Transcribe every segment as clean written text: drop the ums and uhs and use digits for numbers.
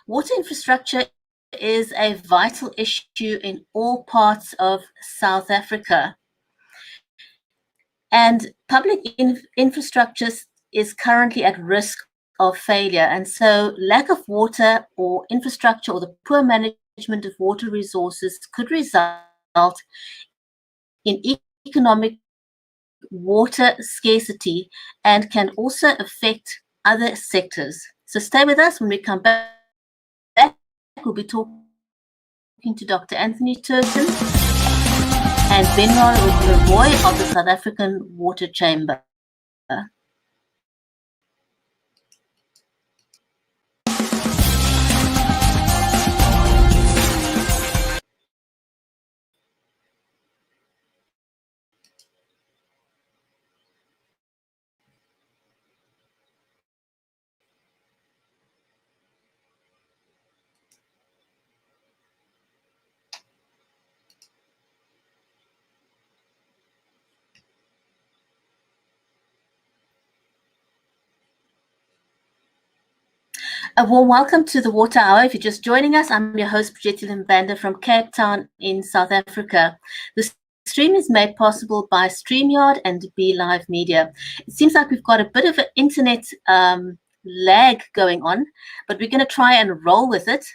Water infrastructure is a vital issue in all parts of South Africa. And public infrastructure is currently at risk of failure. And so lack of water or infrastructure or the poor management of water resources could result in economic water scarcity and can also affect other sectors. So stay with us. When we come back, we'll be talking to Dr. Anthony Turton and Benoit Le Roy of the South African Water Chamber. A warm welcome to the Water Hour. If you're just joining us, I'm your host, Bridget Limbanda from Cape Town in South Africa. The stream is made possible by StreamYard and BeLive Media. It seems like we've got a bit of an internet lag going on, but we're going to try and roll with it.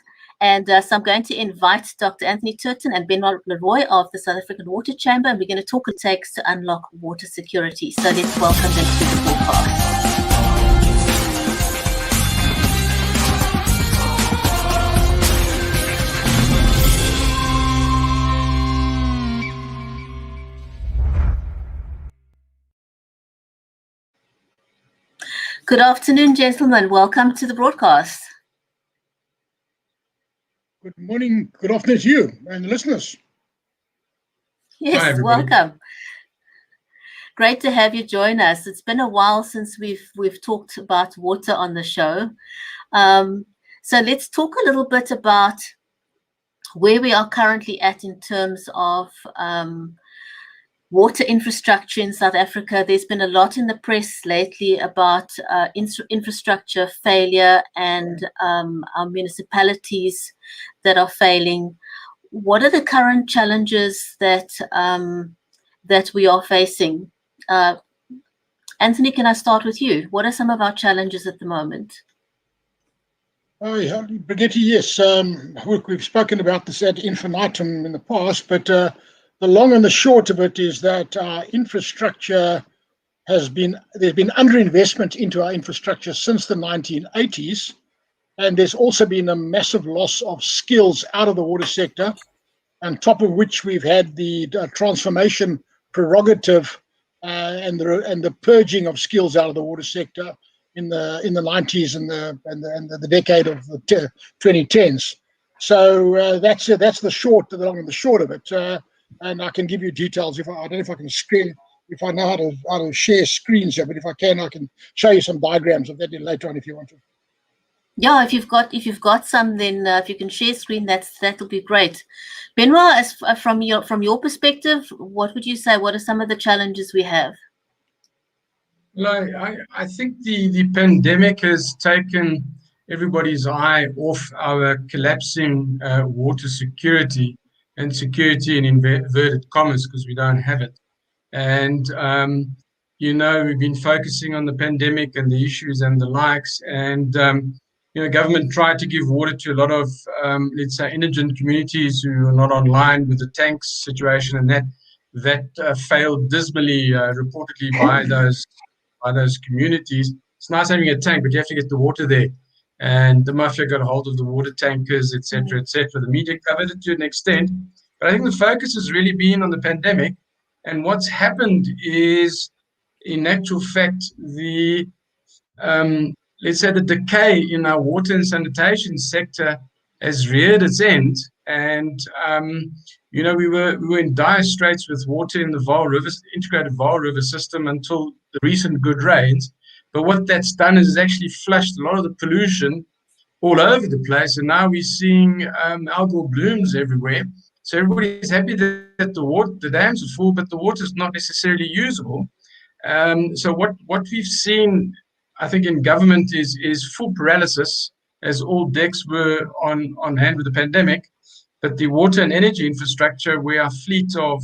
And so I'm going to invite Dr. Anthony Turton and Benoit Le Roy of the South African Water Chamber, and we're going to talk what it takes to unlock water security. So let's welcome them to the broadcast. Good afternoon, gentlemen. Welcome to the broadcast. Good morning, good afternoon to you and the listeners. Yes, Hi, welcome. Great to have you join us. It's been a while since we've talked about water on the show. So let's talk a little bit about where we are currently at in terms of water infrastructure in South Africa. There's been a lot in the press lately about infrastructure failure and our municipalities that are failing. What are the current challenges that we are facing? Anthony, can I start with you? What are some of our challenges at the moment? Brigitte, yes. We've spoken about this ad infinitum in the past, but the long and the short of it is that our infrastructure there's been underinvestment into our infrastructure since the 1980s, and there's also been a massive loss of skills out of the water sector, on top of which we've had the transformation prerogative and the purging of skills out of the water sector in the 90s and the decade of the 2010s. So that's the long and the short of it. And I can give you details I don't know if I can screen, if I know how to share screens here, but if I can show you some diagrams of that later on if you want to. Yeah, if you've got some, then if you can share screen, that'll be great. Benoit, from your perspective, what would you say? What are some of the challenges we have? Well, I think the pandemic has taken everybody's eye off our collapsing water security and security in inverted commas, because we don't have it. And, we've been focusing on the pandemic and the issues and the likes. And, government tried to give water to a lot of, let's say, indigent communities who are not online with the tanks situation, and that failed dismally, reportedly by those communities. It's nice having a tank, but you have to get the water there. And the mafia got a hold of the water tankers, etc., etc. The media covered it to an extent, but I think the focus has really been on the pandemic. And what's happened is, in actual fact, the let's say the decay in our water and sanitation sector has reared its end. And we were in dire straits with water in the Vaal River, integrated Vaal River system, until the recent good rains. But what that's done is actually flushed a lot of the pollution all over the place, and now we're seeing algal blooms everywhere. So everybody's happy that the dams are full, but the water is not necessarily usable. So what we've seen, I think, in government is full paralysis as all decks were on hand with the pandemic. But the water and energy infrastructure, where our fleet of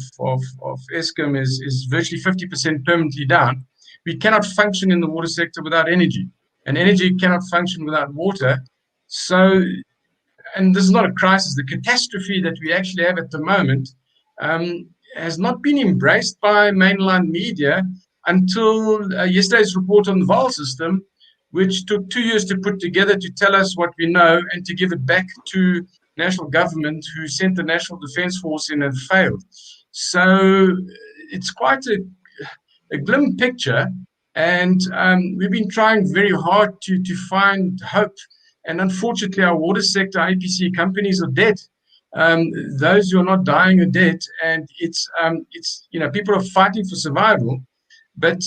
Eskom is virtually 50% permanently down, we cannot function in the water sector without energy, and energy cannot function without water. So, and this is not a crisis, the catastrophe that we actually have at the moment has not been embraced by mainline media until yesterday's report on the VAL system, which took 2 years to put together to tell us what we know and to give it back to national government, who sent the National Defence Force in and failed. So it's quite a glim picture, and we've been trying very hard to find hope. And unfortunately, our water sector IPC companies are dead. Those who are not dying are dead, and it's people are fighting for survival, but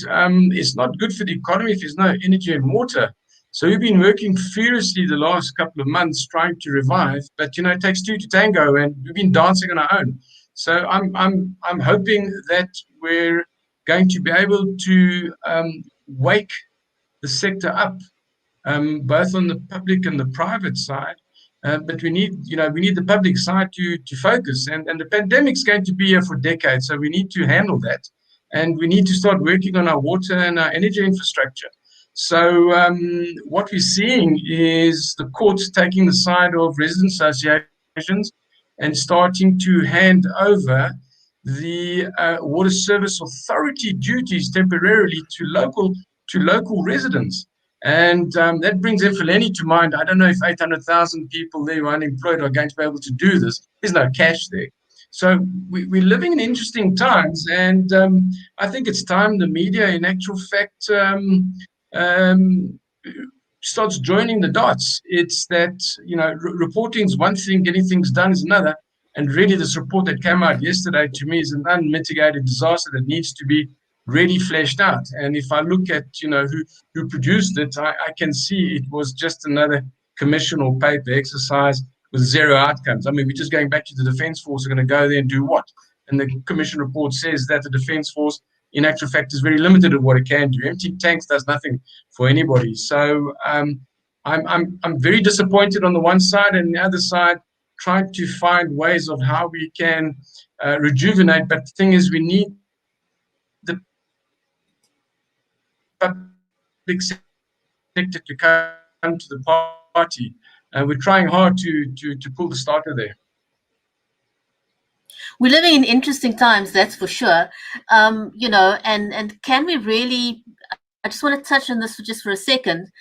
it's not good for the economy if there's no energy and water. So we've been working furiously the last couple of months trying to revive, but it takes two to tango, and we've been dancing on our own. So I'm hoping that we're going to be able to wake the sector up, both on the public and the private side. But we need the public side to focus, and the pandemic's going to be here for decades, so we need to handle that, and we need to start working on our water and our energy infrastructure. So what we're seeing is the courts taking the side of resident associations and starting to hand over the water service authority duties temporarily to local residents. And that brings Mfuleni to mind. I don't know if 800,000 people there who are unemployed are going to be able to do this. There's no cash there. So we're living in interesting times, and I think it's time the media, in actual fact, starts joining the dots. It's that, reporting is one thing, getting things done is another. And really, this report that came out yesterday, to me, is an unmitigated disaster that needs to be really fleshed out. And if I look at, who produced it, I can see it was just another commission or paper exercise with zero outcomes. I mean, we're just going back to the Defence Force. We're going to go there and do what? And the commission report says that the Defence Force, in actual fact, is very limited at what it can do. Empty tanks does nothing for anybody. So I'm very disappointed on the one side, and the other side, trying to find ways of how we can rejuvenate. But the thing is, we need the public sector to come to the party. And we're trying hard to pull the starter there. We're living in interesting times, that's for sure. And can we really, I just want to touch on this just for a second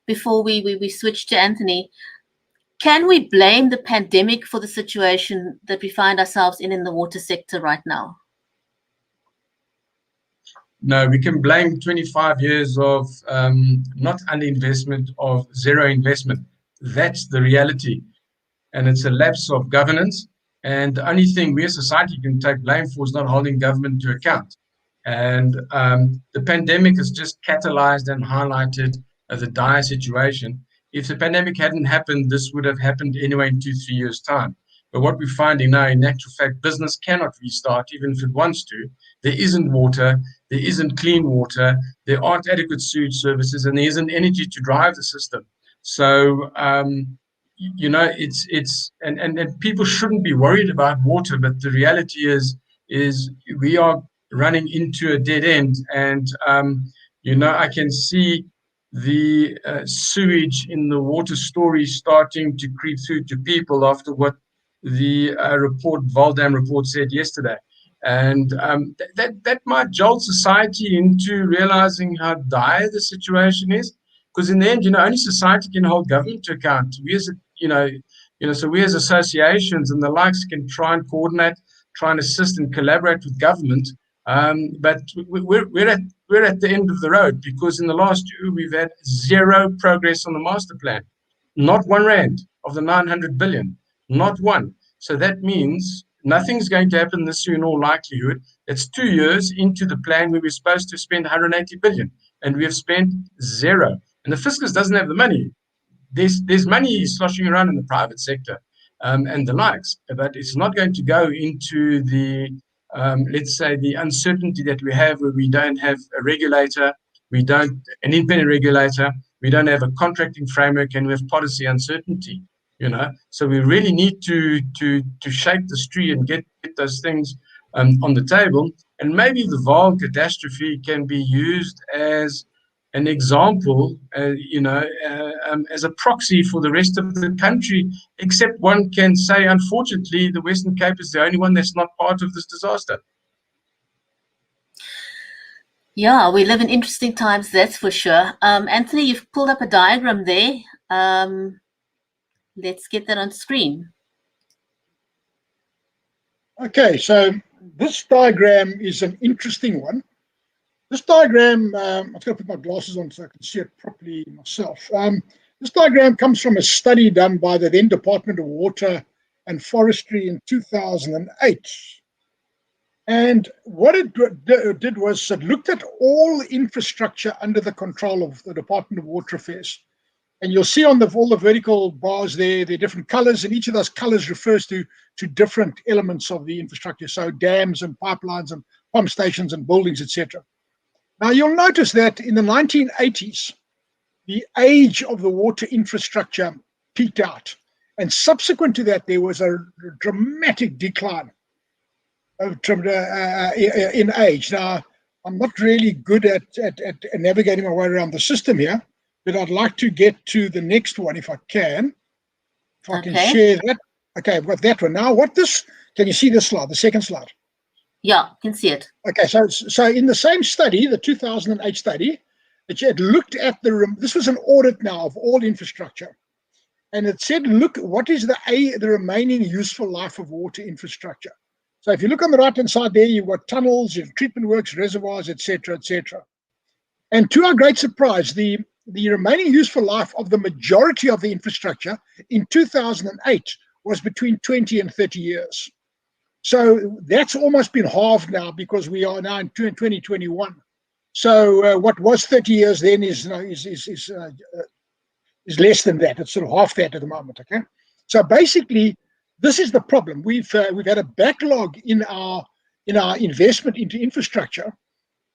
before we switch to Anthony. Can we blame the pandemic for the situation that we find ourselves in the water sector right now? No, we can blame 25 years of not underinvestment, of zero investment. That's the reality. And it's a lapse of governance. And the only thing we as society can take blame for is not holding government to account. And the pandemic has just catalyzed and highlighted the dire situation. If the pandemic hadn't happened, this would have happened anyway in 2-3 years' time. But what we're finding now, in actual fact, business cannot restart, even if it wants to. There isn't water, there isn't clean water, there aren't adequate sewage services, and there isn't energy to drive the system. So, it's and people shouldn't be worried about water, but the reality is we are running into a dead end. And, I can see the sewage in the water story starting to creep through to people after what the Valdam report said yesterday. And that might jolt society into realizing how dire the situation is, because in the end, only society can hold government to account. We as so we as associations and the likes can try and coordinate, try and assist and collaborate with government. But we're at the end of the road, because in the last year we've had zero progress on the master plan. Not 1 rand of the 900 billion, not one. So that means nothing's going to happen this year in all likelihood. It's 2 years into the plan where we're supposed to spend 180 billion, and we have spent zero. And the fiscus doesn't have the money. There's money sloshing around in the private sector and the likes, but it's not going to go into the let's say the uncertainty that we have, where we don't have a regulator, we don't an independent regulator, we don't have a contracting framework, and we have policy uncertainty. So we really need to shake the tree and get those things on the table. And maybe the Vaal catastrophe can be used as an example, as a proxy for the rest of the country, except one can say, unfortunately, the Western Cape is the only one that's not part of this disaster. Yeah, we live in interesting times, that's for sure. Anthony, you've pulled up a diagram there. Let's get that on screen. Okay, so this diagram is an interesting one. This diagram, I've got to put my glasses on so I can see it properly myself. This diagram comes from a study done by the then Department of Water and Forestry in 2008. And what it did was it looked at all infrastructure under the control of the Department of Water Affairs. And you'll see on all the vertical bars there, they're different colors, and each of those colors refers to different elements of the infrastructure. So dams and pipelines and pump stations and buildings, etc. Now you'll notice that in the 1980s, the age of the water infrastructure peaked out. And subsequent to that, there was a dramatic decline in age. Now, I'm not really good at navigating my way around the system here, but I'd like to get to the next one if I can. If I can share that. Okay, I've got that one. Now, can you see this slide, the second slide? Yeah, can see it. Okay, so in the same study, the 2008 study, it looked at this was an audit now of all infrastructure. And it said, look, what is the remaining useful life of water infrastructure? So if you look on the right-hand side there, you've got tunnels, you've treatment works, reservoirs, etc., etc. And to our great surprise, the remaining useful life of the majority of the infrastructure in 2008 was between 20 and 30 years. So that's almost been halved now, because we are now in 2021. So what was 30 years then is less than that. It's sort of half that at the moment. Okay. So basically, this is the problem. We've had a backlog in our investment into infrastructure,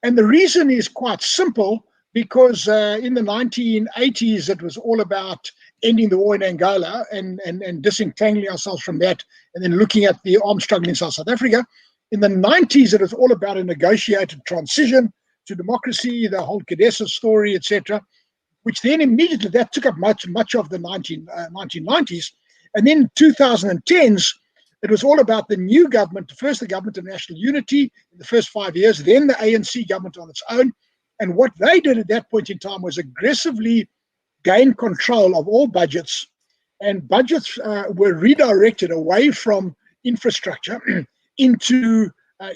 and the reason is quite simple. Because in the 1980s, it was all about ending the war in Angola and disentangling ourselves from that, and then looking at the armed struggle in South Africa. In the 90s, it was all about a negotiated transition to democracy, the whole Cadessa story, etc., which then immediately, that took up much of the 1990s. And then 2010s, it was all about the new government, first the government of national unity in the first 5 years, then the ANC government on its own. And what they did at that point in time was aggressively gain control of all budgets, and budgets were redirected away from infrastructure into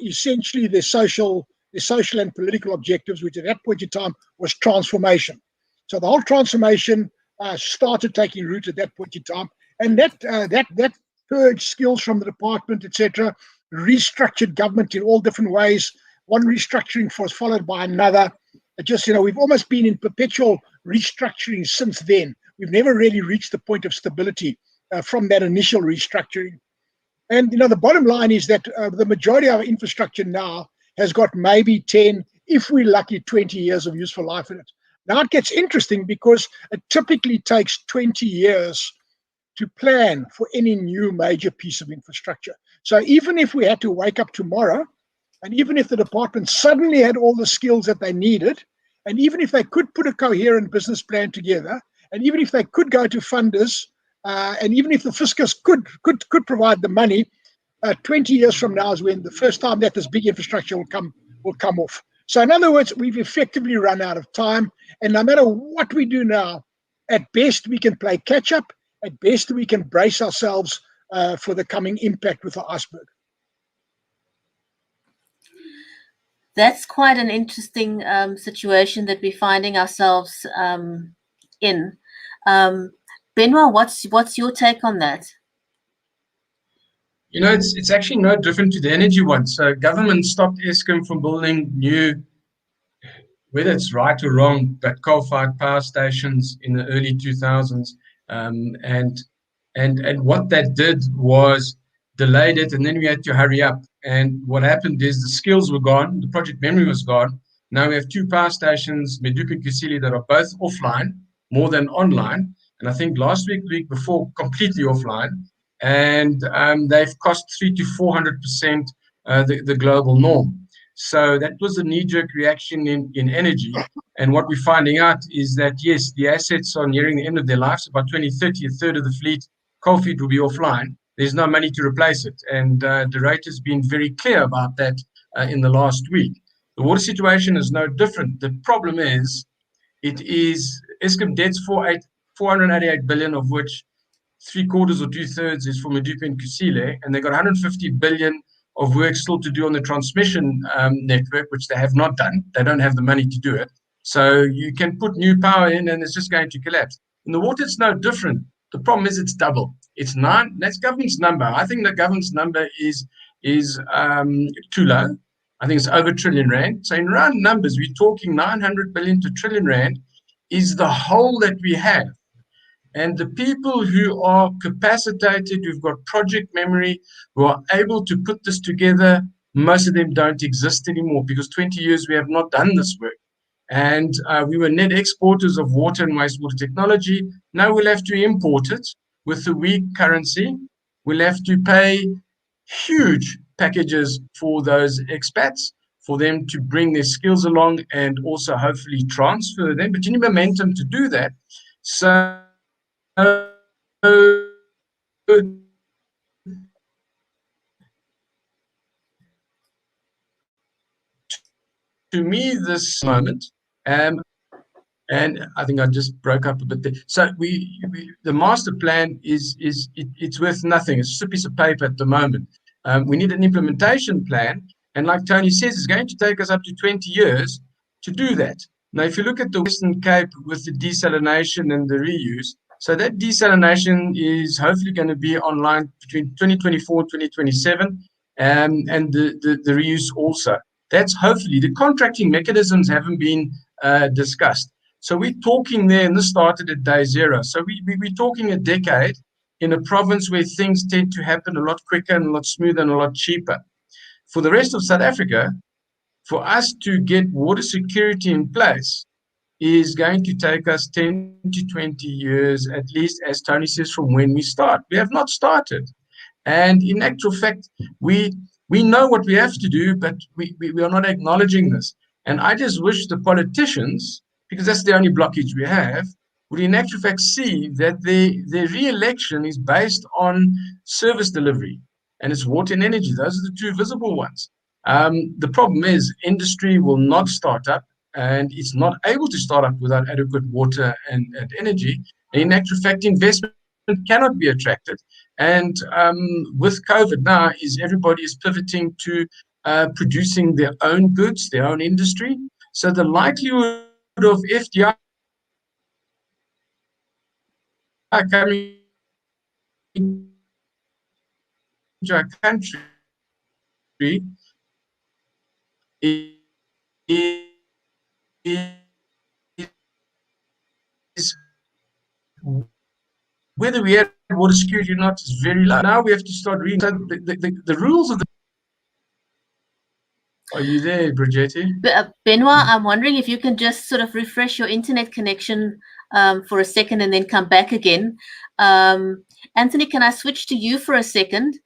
essentially their social and political objectives, which at that point in time was transformation. So the whole transformation started taking root at that point in time, and that purged skills from the department, etc., restructured government in all different ways. One restructuring was followed by another. We've almost been in perpetual restructuring since then. We've never really reached the point of stability from that initial restructuring. And, the bottom line is that the majority of our infrastructure now has got maybe 10, if we're lucky, 20 years of useful life in it. Now it gets interesting, because it typically takes 20 years to plan for any new major piece of infrastructure. So even if we had to wake up tomorrow, and even if the department suddenly had all the skills that they needed, and even if they could put a coherent business plan together, and even if they could go to funders, and even if the fiscus could provide the money, 20 years from now is when the first time that this big infrastructure will come off. So in other words, we've effectively run out of time, and no matter what we do now, at best we can play catch up. At best we can brace ourselves for the coming impact with the iceberg. That's quite an interesting situation that we're finding ourselves in. Benoit, what's your take on that? It's actually no different to the energy one. So government stopped Eskom from building new, whether it's right or wrong, but coal-fired power stations in the early 2000s. And what that did was delayed it, and then we had to hurry up. And what happened is the skills were gone, the project memory was gone. Now we have two power stations, Medupi and Kusile, that are both offline, more than online. And I think last week, the week before, completely offline. And they've cost 300 to 400% the global norm. So that was a knee-jerk reaction in energy. And what we're finding out is that, yes, the assets are nearing the end of their lives. By 2030, a third of the fleet, coal fleet, will be offline. There's no money to replace it. And De Ruyter has been very clear about that in the last week. The water situation is no different. The problem is, Eskom debt's 488 billion, of which 3/4 or 2/3 is for Medupi and Kusile, and they've got 150 billion of work still to do on the transmission network, which they have not done. They don't have the money to do it. So you can put new power in and it's just going to collapse. In the water, it's no different. The problem is it's double. It's 9. That's government's number. I think the government's number is too low. I think it's over R1 trillion. So in round numbers, we're talking 900 billion to R1 trillion is the hole that we have. And the people who are capacitated, who've got project memory, who are able to put this together, most of them don't exist anymore because 20 years we have not done this work. And we were net exporters of water and wastewater technology. Now we'll have to import it with the weak currency. We'll have to pay huge packages for those expats, for them to bring their skills along and also hopefully transfer them. But you need momentum to do that. So to me, this moment, and I think I just broke up a bit there. So the master plan it's worth nothing. It's just a piece of paper at the moment. We need an implementation plan, and like Tony says, it's going to take us up to 20 years to do that. Now, if you look at the Western Cape with the desalination and the reuse, so that desalination is hopefully going to be online between 2024 and 2027, and the reuse also. That's hopefully. The contracting mechanisms haven't been discussed. So we're talking there, and this started at day zero. So we're talking a decade in a province where things tend to happen a lot quicker and a lot smoother and a lot cheaper. For the rest of South Africa, for us to get water security in place is going to take us 10 to 20 years, at least, as Tony says, from when we start. We have not started. And in actual fact, we know what we have to do, but we are not acknowledging this. And I just wish the politicians, because that's the only blockage we have, would in actual fact see that their re-election is based on service delivery, and it's water and energy. Those are the two visible ones. The problem is industry will not start up, and it's not able to start up without adequate water and energy. And in actual fact, investment cannot be attracted. And with COVID now, everybody is pivoting to producing their own goods, their own industry. So the likelihood of FDI coming into our country is whether we have water security or not is very low. Now we have to start reading the rules of the. Are you there, Brigitte? Benoit, I'm wondering if you can just sort of refresh your internet connection for a second and then come back again. Anthony, can I switch to you for a second?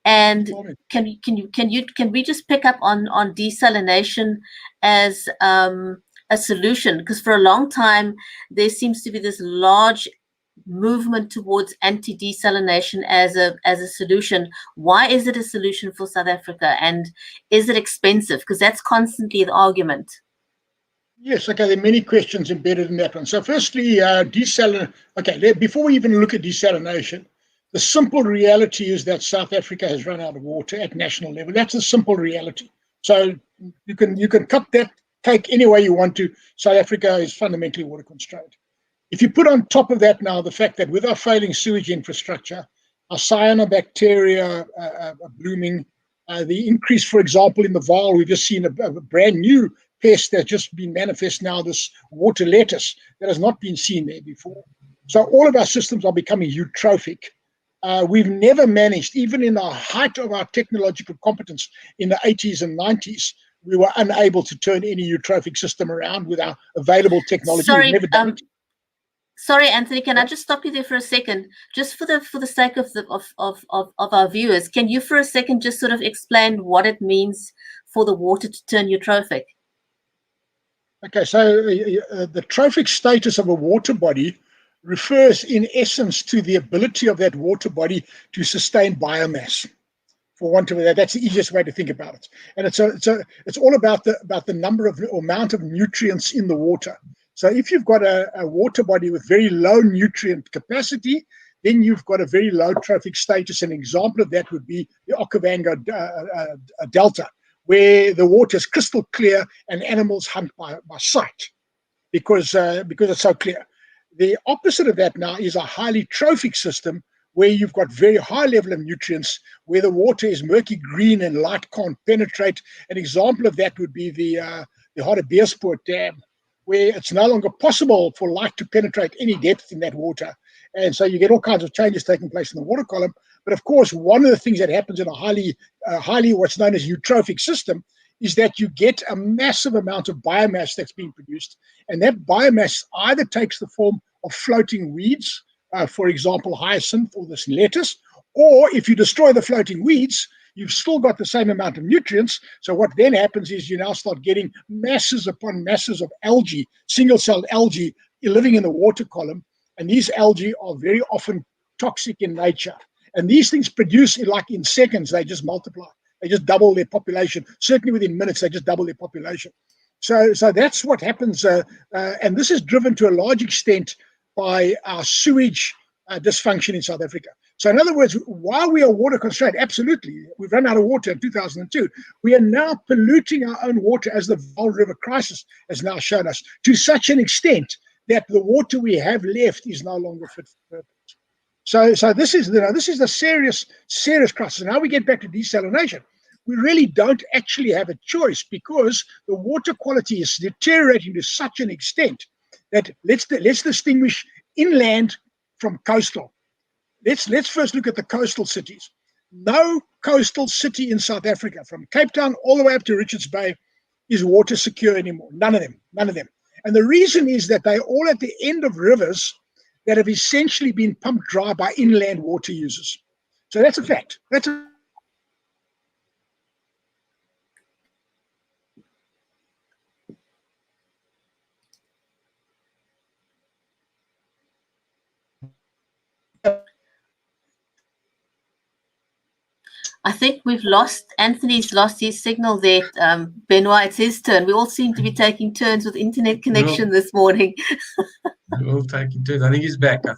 And can we just pick up on desalination as a solution? Because for a long time there seems to be this large movement towards anti-desalination as a solution. Why is it a solution for South Africa, and is it expensive? Because that's constantly the argument. Yes, okay, there are many questions embedded in that one. So firstly, desalination. Okay, before we even look at desalination, the simple reality is that South Africa has run out of water at national level. That's a simple reality. So you can cut that cake any way you want to. South Africa is fundamentally water constrained. If you put on top of that now the fact that with our failing sewage infrastructure, our cyanobacteria are blooming, the increase, for example, in the Vaal, we've just seen a brand new pest that's just been manifest now, this water lettuce that has not been seen there before. So all of our systems are becoming eutrophic. We've never managed, even in the height of our technological competence in the 80s and 90s, we were unable to turn any eutrophic system around with our available technology. Sorry, We've never done it. Sorry, Anthony, can I just stop you there for a second? Just for the sake of our viewers, can you for a second just sort of explain what it means for the water to turn eutrophic? Okay, so the trophic status of a water body refers in essence to the ability of that water body to sustain biomass. For want of that, that's the easiest way to think about it. And it's all about the number of or amount of nutrients in the water. So if you've got a water body with very low nutrient capacity, then you've got a very low trophic status. An example of that would be the Okavango Delta, where the water is crystal clear and animals hunt by sight because it's so clear. The opposite of that now is a highly trophic system where you've got very high level of nutrients, where the water is murky green and light can't penetrate. An example of that would be the Hardebeespoort Dam, where it's no longer possible for light to penetrate any depth in that water. And so you get all kinds of changes taking place in the water column. But of course, one of the things that happens in a highly what's known as eutrophic system is that you get a massive amount of biomass that's being produced. And that biomass either takes the form of floating weeds, for example, hyacinth or this lettuce, or if you destroy the floating weeds, you've still got the same amount of nutrients. So what then happens is you now start getting masses upon masses of algae, single-celled algae living in the water column. And these algae are very often toxic in nature. And these things produce, in seconds, they just multiply. They just double their population. Certainly within minutes, they just double their population. So that's what happens. And this is driven to a large extent by our sewage dysfunction in South Africa. So in other words, while we are water constrained, absolutely, we've run out of water in 2002, we are now polluting our own water, as the Vaal River crisis has now shown us, to such an extent that the water we have left is no longer fit for purpose. So this is a serious crisis. Now we get back to desalination. We really don't actually have a choice because the water quality is deteriorating to such an extent that let's distinguish inland from coastal. Let's first look at the coastal cities. No coastal city in South Africa, from Cape Town all the way up to Richards Bay, is water secure anymore. None of them. And the reason is that they're all at the end of rivers that have essentially been pumped dry by inland water users. So that's a fact. I think Anthony's lost his signal there. Benoit, it's his turn. We all seem to be taking turns with internet connection this morning. We'll take it turns. I think he's back. Now.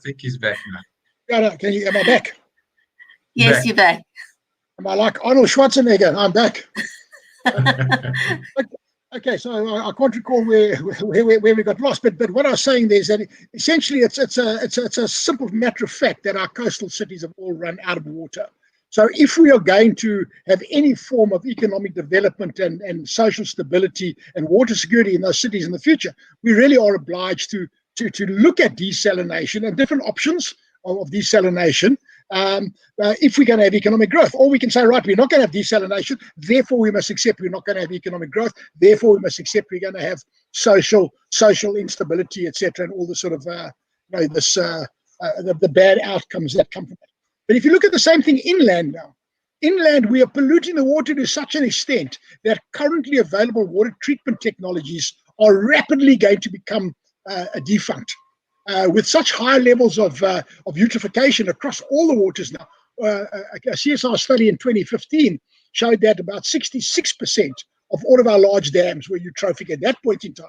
Am I back? Yes, you're back. Am I like Arnold Schwarzenegger? I'm back. Okay, so I can't recall where we got lost, but what I was saying there is that essentially it's a simple matter of fact that our coastal cities have all run out of water. So if we are going to have any form of economic development and social stability and water security in those cities in the future, we really are obliged to look at desalination and different options of desalination if we're going to have economic growth. Or we can say, right, we're not going to have desalination, therefore we must accept we're not going to have economic growth, therefore we must accept we're going to have social instability, etc., and all the sort of the bad outcomes that come from that. But if you look at the same thing inland now, we are polluting the water to such an extent that currently available water treatment technologies are rapidly going to become defunct. With such high levels of eutrophication across all the waters now, a CSR study in 2015 showed that about 66% of all of our large dams were eutrophic at that point in time.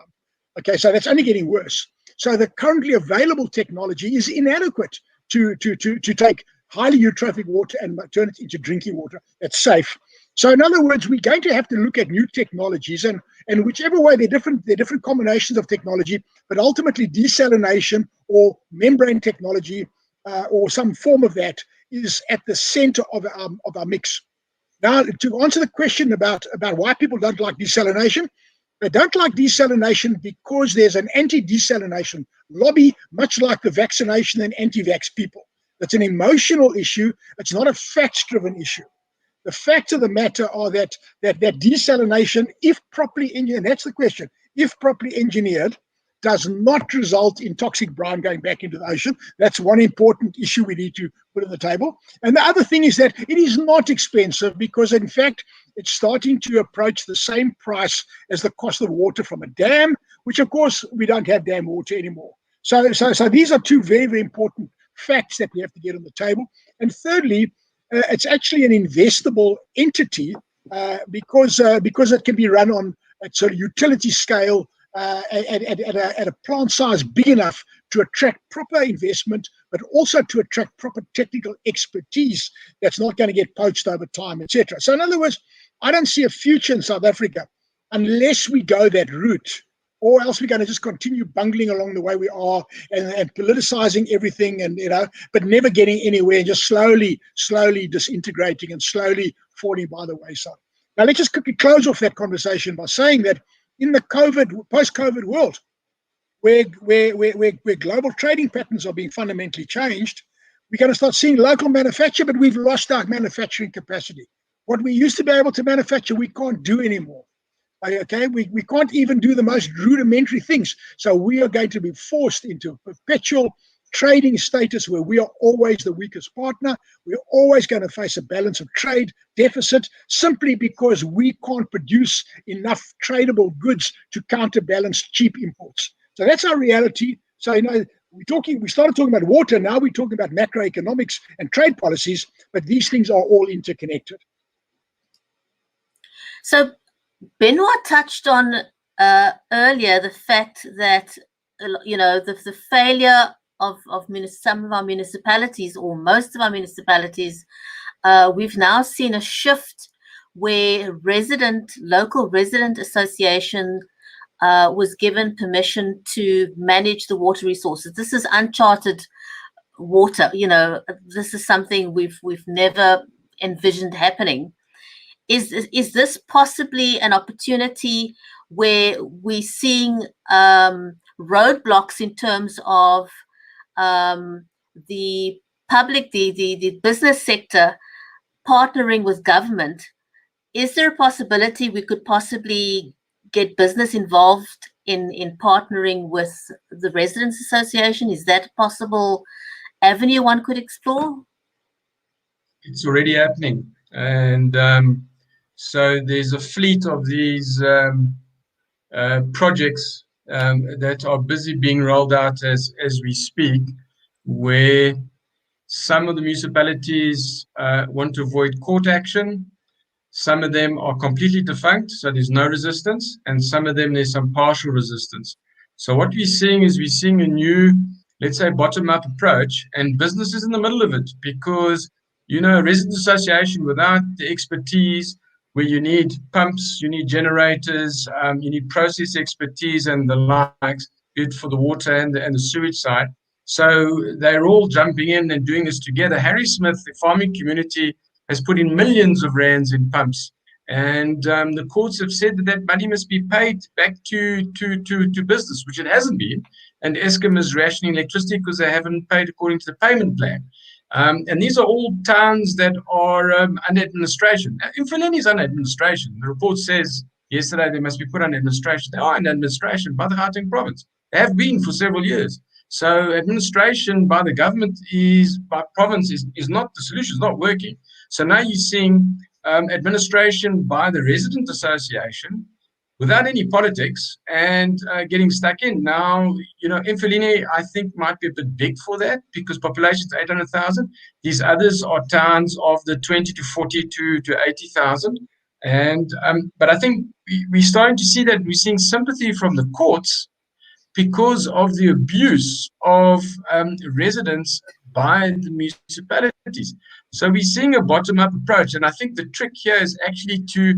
Okay, so that's only getting worse. So the currently available technology is inadequate to take highly eutrophic water and turn it into drinking water that's safe. So in other words, we're going to have to look at new technologies, and whichever way they're different combinations of technology, but ultimately desalination or membrane technology or some form of that is at the center of our mix. Now, to answer the question about why people don't like desalination, they don't like desalination because there's an anti-desalination lobby, much like the vaccination and anti-vax people. It's an emotional issue. It's not a facts-driven issue. The facts of the matter are that desalination, if properly engineered, and that's the question, if properly engineered, does not result in toxic brine going back into the ocean. That's one important issue we need to put on the table. And the other thing is that it is not expensive, because in fact, it's starting to approach the same price as the cost of water from a dam, which of course we don't have dam water anymore. So these are two very, very important facts that we have to get on the table. And thirdly, it's actually an investable entity, because it can be run on at sort of utility scale, at a plant size big enough to attract proper investment, but also to attract proper technical expertise that's not going to get poached over time, etc. So in other words, I don't see a future in South Africa unless we go that route, or else we're going to just continue bungling along the way we are, and politicizing everything, and but never getting anywhere, and just slowly disintegrating and slowly falling by the wayside. Now let's just quickly close off that conversation by saying that in the post-COVID world, where global trading patterns are being fundamentally changed, we're going to start seeing local manufacture, but we've lost our manufacturing capacity. What we used to be able to manufacture, we can't do anymore. Okay, we can't even do the most rudimentary things. So we are going to be forced into perpetual trading status where we are always the weakest partner. We're always going to face a balance of trade deficit, simply because we can't produce enough tradable goods to counterbalance cheap imports. So that's our reality. So we started talking about water, now we're talking about macroeconomics and trade policies, but these things are all interconnected. So Benoit touched on earlier the fact that the failure of some of our municipalities, or most of our municipalities, we've now seen a shift where local resident association was given permission to manage the water resources. This is uncharted water. This is something we've never envisioned happening. Is this possibly an opportunity where we're seeing roadblocks in terms of the public, the business sector partnering with government? Is there a possibility we could possibly get business involved in partnering with the Residents Association? Is that a possible avenue one could explore? It's already happening. And so there's a fleet of these projects that are busy being rolled out as we speak, where some of the municipalities want to avoid court action. Some of them are completely defunct, so there's no resistance, and some of them there's some partial resistance. So what we're seeing is a new, let's say, bottom-up approach, and business is in the middle of it, because a resident association without the expertise, where you need pumps, you need generators, you need process expertise and the likes, be it for the water and the sewage side. So they're all jumping in and doing this together. Harry Smith, the farming community, has put in millions of rands in pumps. And the courts have said that money must be paid back to business, which it hasn't been. And Eskom is rationing electricity because they haven't paid according to the payment plan. And these are all towns that are under administration. Mfuleni is under administration. The report says yesterday they must be put under administration. They are under administration by the Gauteng province. They have been for several years. So administration by the government by province is not the solution, it's not working. So now you're seeing administration by the resident association without any politics and getting stuck in. Now, Mfuleni, I think, might be a bit big for that because population is 800,000. These others are towns of the 20 to 40 to 80,000. But I think we're starting to see that we're seeing sympathy from the courts because of the abuse of residents by the municipalities. So we're seeing a bottom-up approach, and I think the trick here is actually to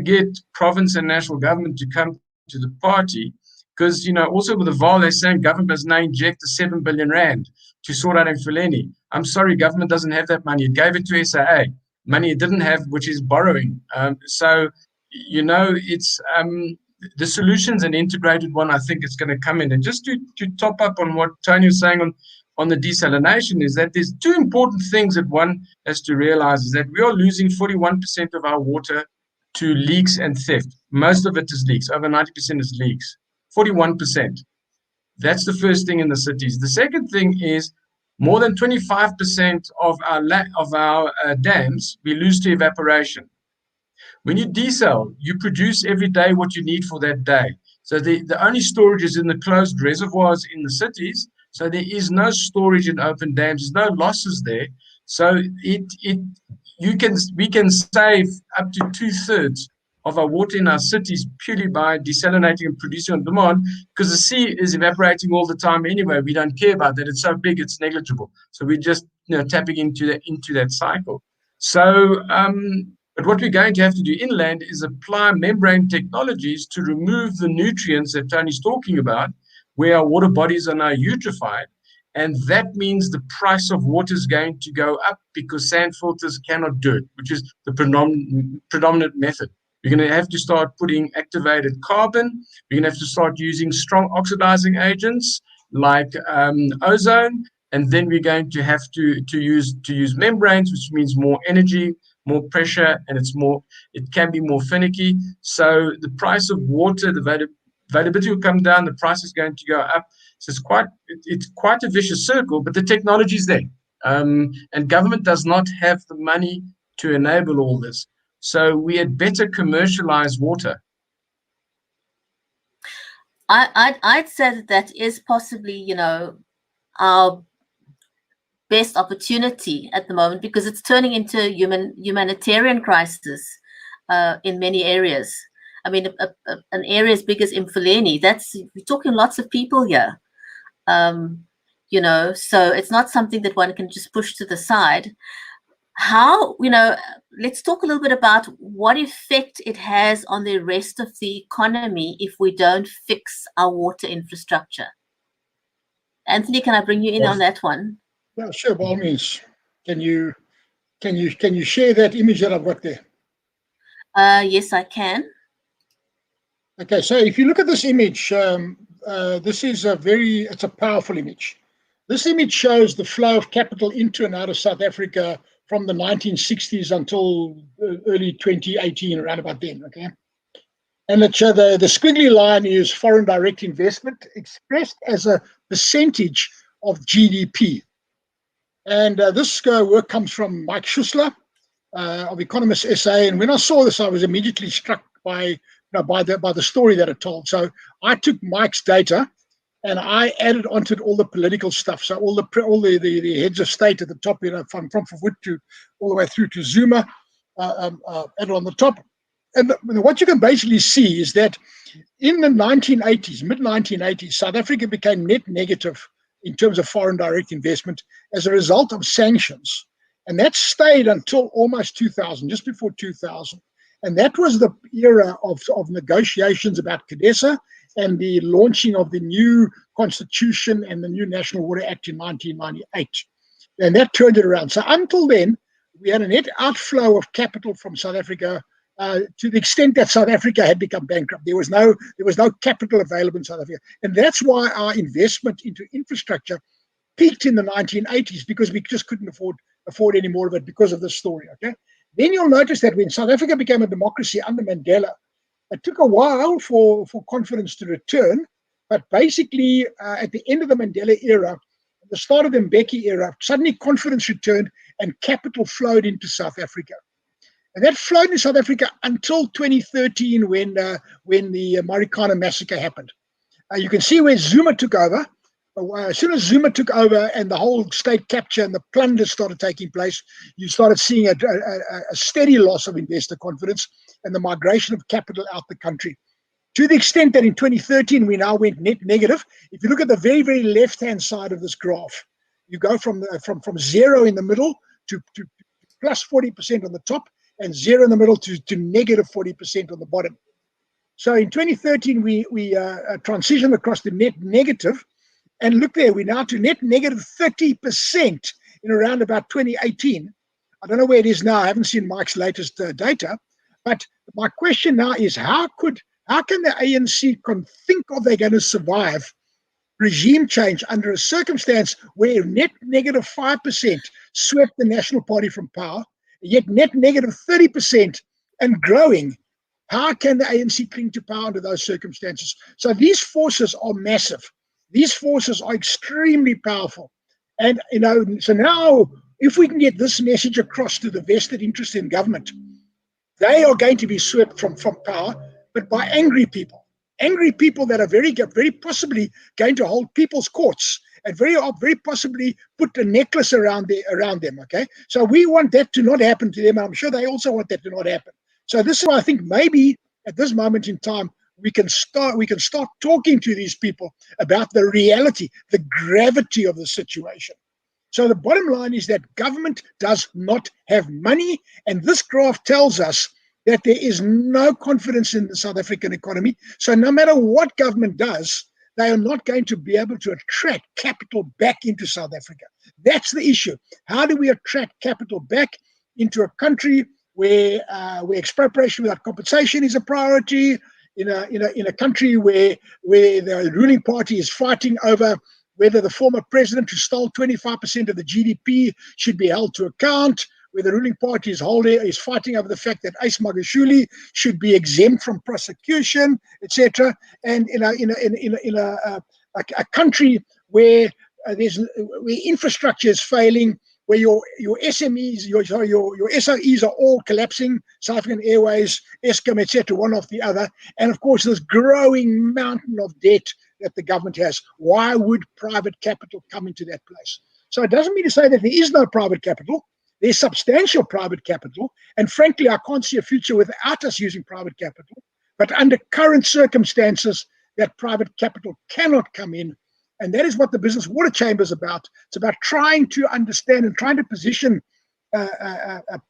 get province and national government to come to the party, because also with the VAL, they're saying government must now inject the 7 billion rand to sort out Mfuleni. I'm sorry, government doesn't have that money. It gave it to SAA, money it didn't have, which is borrowing. It's the solution's an integrated one. I think it's going to come in. And just to top up on what Tony was saying on the desalination, is that there's two important things that one has to realize, is that we are losing 41% of our water to leaks and theft. Most of it is leaks. Over 90% is leaks. 41%. That's the first thing in the cities. The second thing is more than 25% of our dams we lose to evaporation. When you desal, you produce every day what you need for that day. So the only storage is in the closed reservoirs in the cities. So there is no storage in open dams. There's no losses there. So we can save up to 2/3 of our water in our cities purely by desalinating and producing on demand, because the sea is evaporating all the time anyway. We don't care about that. It's so big, it's negligible. So we're just tapping into that cycle. So but what we're going to have to do inland is apply membrane technologies to remove the nutrients that Tony's talking about, where our water bodies are now eutrophied. And that means the price of water is going to go up because sand filters cannot do it, which is the predominant method. We're going to have to start putting activated carbon. We're going to have to start using strong oxidizing agents like ozone. And then we're going to have to use membranes, which means more energy, more pressure, and it can be more finicky. So the price of water, the availability will come down, the price is going to go up. So it's quite a vicious circle, but the technology is there. And government does not have the money to enable all this. So we had better commercialize water. I'd say that is possibly, our best opportunity at the moment, because it's turning into a humanitarian crisis in many areas. I mean, an area as big as Mfuleni, we're talking lots of people here. So it's not something that one can just push to the side. How, let's talk a little bit about what effect it has on the rest of the economy if we don't fix our water infrastructure. Anthony, can I bring you in on that one? Yeah, sure, by all means. Can you share that image that I've got there? Yes, I can. Okay, so if you look at this image, this is it's a powerful image. This image shows the flow of capital into and out of South Africa from the 1960s until early 2018, around about then, okay? And the squiggly line is foreign direct investment expressed as a percentage of GDP. And this work comes from Mike Schussler of Economist SA. And when I saw this, I was immediately struck by the story that it told. So I took Mike's data and I added onto it all the political stuff. So all the heads of state at the top, from Verwoerd to all the way through to Zuma, added on the top. And what you can basically see is that in the 1980s, mid-1980s, South Africa became net negative in terms of foreign direct investment as a result of sanctions. And that stayed until almost 2000, just before 2000. And that was the era of negotiations about CODESA and the launching of the new constitution and the new National Water Act in 1998. And that turned it around. So until then, we had a net outflow of capital from South Africa to the extent that South Africa had become bankrupt. There was no capital available in South Africa. And that's why our investment into infrastructure peaked in the 1980s, because we just couldn't afford any more of it because of this story, okay? Then you'll notice that when South Africa became a democracy under Mandela, it took a while for confidence to return. But basically, at the end of the Mandela era, at the start of the Mbeki era, suddenly confidence returned and capital flowed into South Africa. And that flowed into South Africa until 2013 when the Marikana massacre happened. You can see where Zuma took over. As soon as Zuma took over and the whole state capture and the plunder started taking place, you started seeing a steady loss of investor confidence and the migration of capital out the country. To the extent that in 2013, we now went net negative. If you look at the very, very left-hand side of this graph, you go from zero in the middle to plus 40% on the top, and zero in the middle to negative 40% on the bottom. So in 2013, we transitioned across to net negative. And look there, we're now to net negative 30% in around about 2018. I don't know where it is now. I haven't seen Mike's latest data. But my question now is, how can the ANC think of they're going to survive regime change under a circumstance where net negative 5% swept the National Party from power, yet net negative 30% and growing How can the ANC cling to power under those circumstances? So these forces are massive. These forces are extremely powerful. And, so now if we can get this message across to the vested interest in government, they are going to be swept from power, but by angry people that are very possibly going to hold people's courts and very possibly put a necklace around them. Okay, so we want that to not happen to them. I'm sure they also want that to not happen. So this is why I think maybe at this moment in time we can start talking to these people about the reality, the gravity of the situation. So the bottom line is that government does not have money, and this graph tells us that there is no confidence in the South African economy. So no matter what government does, they are not going to be able to attract capital back into South Africa. That's the issue. How do we attract capital back into a country where expropriation without compensation is a priority, in a country where the ruling party is fighting over whether the former president who stole 25% of the GDP should be held to account, where the ruling party is fighting over the fact that Ace Magashule should be exempt from prosecution, etc. And in a country where where infrastructure is failing, where your SMEs, your SOEs are all collapsing, South African Airways, Eskom, etc., one after the other, and of course this growing mountain of debt that the government has. Why would private capital come into that place? So it doesn't mean to say that there is no private capital. There's substantial private capital, and frankly, I can't see a future without us using private capital. But under current circumstances, that private capital cannot come in. And that is what the Business Water Chamber is about. It's about trying to understand and trying to position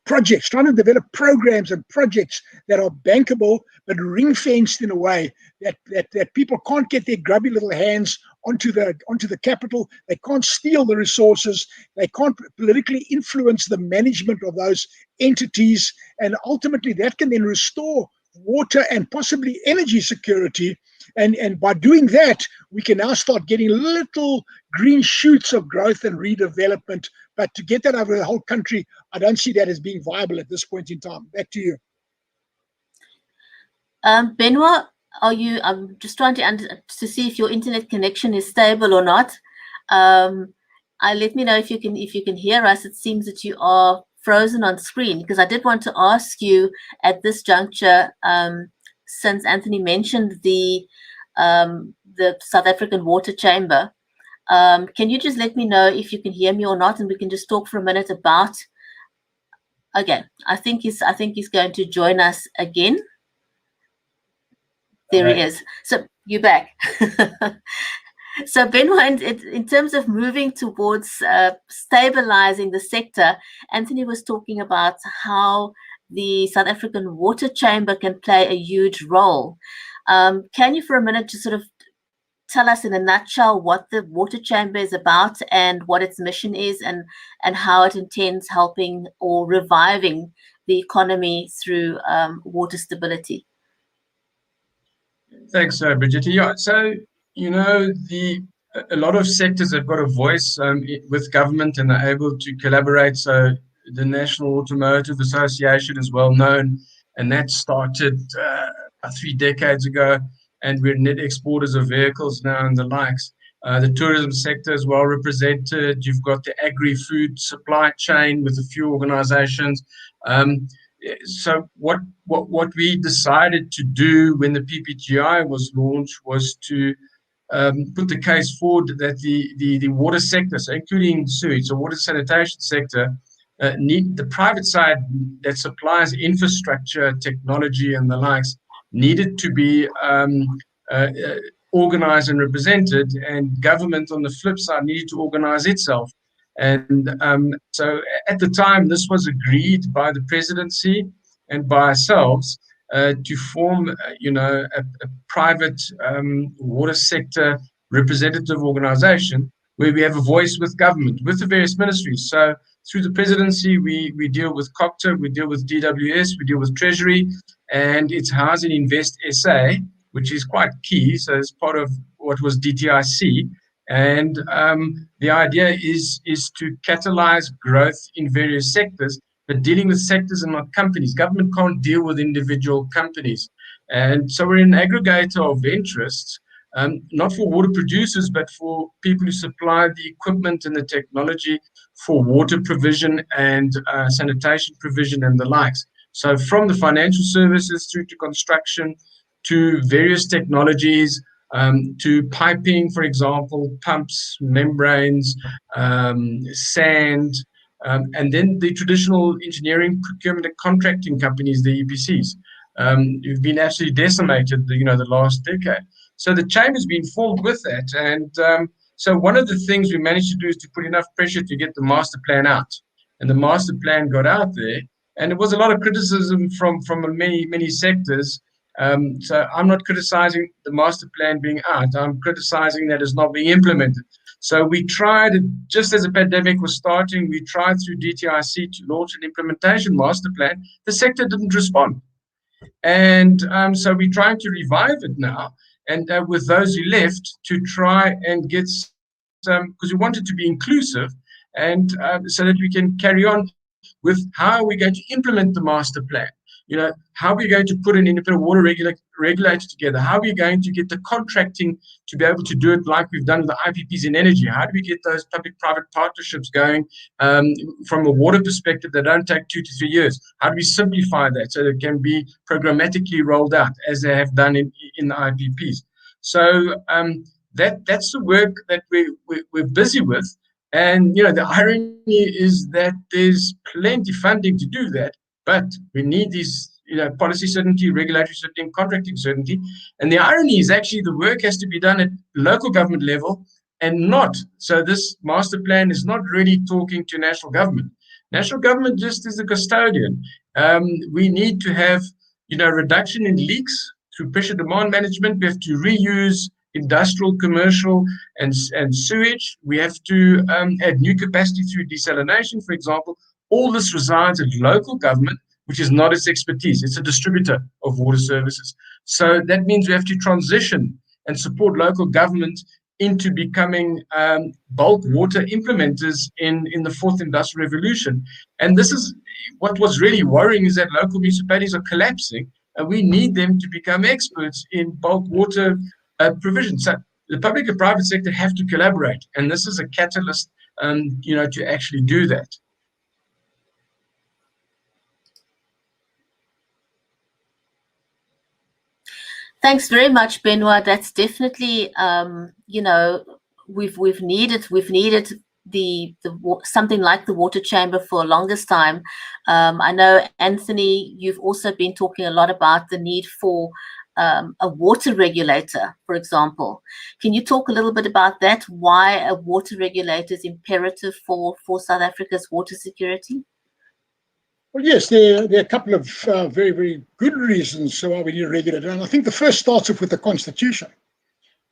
projects, trying to develop programs and projects that are bankable but ring-fenced in a way that people can't get their grubby little hands onto the capital. They can't steal the resources. They can't politically influence the management of those entities. And ultimately, that can then restore water and possibly energy security. And by doing that, we can now start getting little green shoots of growth and redevelopment. But to get that over the whole country, I don't see that as being viable at this point in time. Back to you. Benoit, I'm just trying to see if your internet connection is stable or not. Let me know if you can hear us. It seems that you are frozen on screen, because I did want to ask you at this juncture, since Anthony mentioned the South African Water Chamber, can you just let me know if you can hear me or not, and we can just talk for a minute about. Okay, I think he's going to join us again. There he is. So you're back. So Benoit, in terms of moving towards stabilizing the sector, Anthony was talking about how the South African Water Chamber can play a huge role. Can you for a minute just sort of tell us in a nutshell what the Water Chamber is about and what its mission is, and how it intends helping or reviving the economy through water stability? Thanks, Bridget. Yeah, so, a lot of sectors have got a voice with government, and are able to collaborate. So the National Automotive Association is well known, and that started 3 decades ago, and we're net exporters of vehicles now and the likes. The tourism sector is well represented. You've got the agri-food supply chain with a few organizations. So what we decided to do when the PPGI was launched was to put the case forward that the water sector, so including sewage, so water sanitation sector, the private side that supplies infrastructure, technology, and the likes, needed to be organized and represented, and government on the flip side needed to organize itself. And so at the time, this was agreed by the presidency and by ourselves to form, a private water sector representative organization where we have a voice with government, with the various ministries. So through the presidency, we deal with Cooperative, we deal with DWS, we deal with Treasury, and it's Housing Invest SA, which is quite key. So it's part of what was DTIC. And the idea is to catalyze growth in various sectors, but dealing with sectors and not companies. Government can't deal with individual companies. And so we're an aggregator of interests, not for water producers, but for people who supply the equipment and the technology for water provision and sanitation provision and the likes. So from the financial services through to construction, to various technologies, to piping, for example, pumps, membranes, sand, and then the traditional engineering, procurement, and contracting companies, the EPCs, who've been absolutely decimated, the last decade. So the chamber's been formed with that, and so one of the things we managed to do is to put enough pressure to get the master plan out, and the master plan got out there, and it was a lot of criticism from many sectors. So I'm not criticizing the master plan being out. I'm criticizing that it's not being implemented. So we tried, just as the pandemic was starting, we tried through DTIC to launch an implementation master plan. The sector didn't respond. And so we're trying to revive it now. And with those who left, to try and get some, because we want it to be inclusive, and so that we can carry on with how are we going to implement the master plan. How are we going to put an independent water regulator together? How are we going to get the contracting to be able to do it like we've done with the IPPs in energy? How do we get those public-private partnerships going from a water perspective that don't take 2 to 3 years? How do we simplify that so that it can be programmatically rolled out as they have done in the IPPs? So that's the work that we're busy with. And, the irony is that there's plenty of funding to do that. But we need this, policy certainty, regulatory certainty, and contracting certainty. And the irony is actually the work has to be done at local government level and not. So this master plan is not really talking to national government. National government just is the custodian. We need to have, reduction in leaks through pressure demand management. We have to reuse industrial, commercial, and sewage. We have to add new capacity through desalination, for example. All this resides at local government, which is not its expertise. It's a distributor of water services. So that means we have to transition and support local government into becoming bulk water implementers in the fourth industrial revolution. And this is what was really worrying, is that local municipalities are collapsing, and we need them to become experts in bulk water provision. So the public and private sector have to collaborate, and this is a catalyst, to actually do that. Thanks very much, Benoit. That's definitely, we've needed the something like the water chamber for the longest time. I know, Anthony, you've also been talking a lot about the need for a water regulator, for example. Can you talk a little bit about that? Why a water regulator is imperative for South Africa's water security? Well, yes, there are a couple of very, very good reasons why we need a regulator. And I think the first starts off with the Constitution.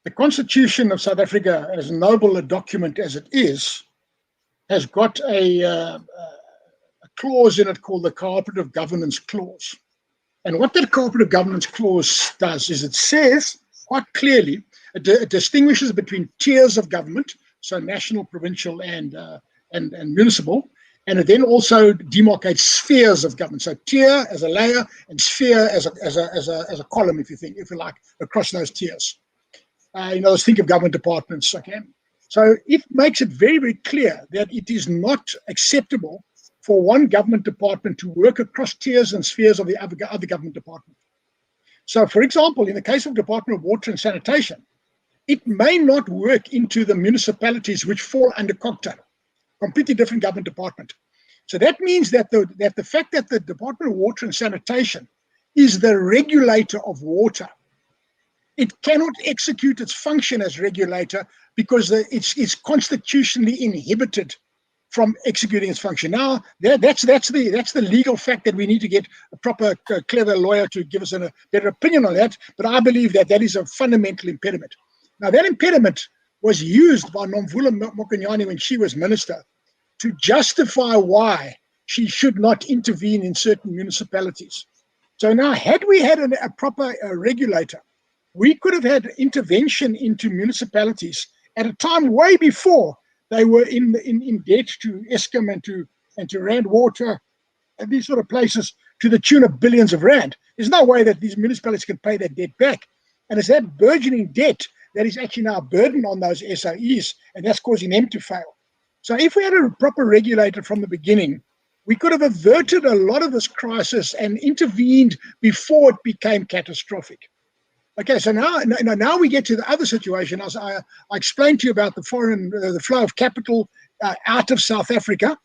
The Constitution of South Africa, as noble a document as it is, has got a clause in it called the Cooperative Governance Clause. And what that Cooperative Governance Clause does is it says quite clearly, it distinguishes between tiers of government, so national, provincial, and municipal. And it then also demarcates spheres of government. So tier as a layer and sphere as a column, if you like, across those tiers. Let's think of government departments, okay? So it makes it very, very clear that it is not acceptable for one government department to work across tiers and spheres of the other government department. So, for example, in the case of Department of Water and Sanitation, it may not work into the municipalities which fall under COGTA. Completely different government department. So that means that the fact that the Department of Water and Sanitation is the regulator of water, it cannot execute its function as regulator because it's constitutionally inhibited from executing its function. Now, that's the legal fact that we need to get a proper, clever lawyer to give us a better opinion on that. But I believe that is a fundamental impediment. Now, that impediment was used by Nomvula Mokonyane when she was minister to justify why she should not intervene in certain municipalities. So now, had we had a proper regulator, we could have had intervention into municipalities at a time way before they were in debt to Eskom and to Rand Water these sort of places to the tune of billions of rand. There's no way that these municipalities can pay that debt back. And it's that burgeoning debt that is actually now a burden on those SOEs, and that's causing them to fail. So if we had a proper regulator from the beginning, we could have averted a lot of this crisis and intervened before it became catastrophic. Okay, so now we get to the other situation. As I explained to you about the flow of capital out of South Africa.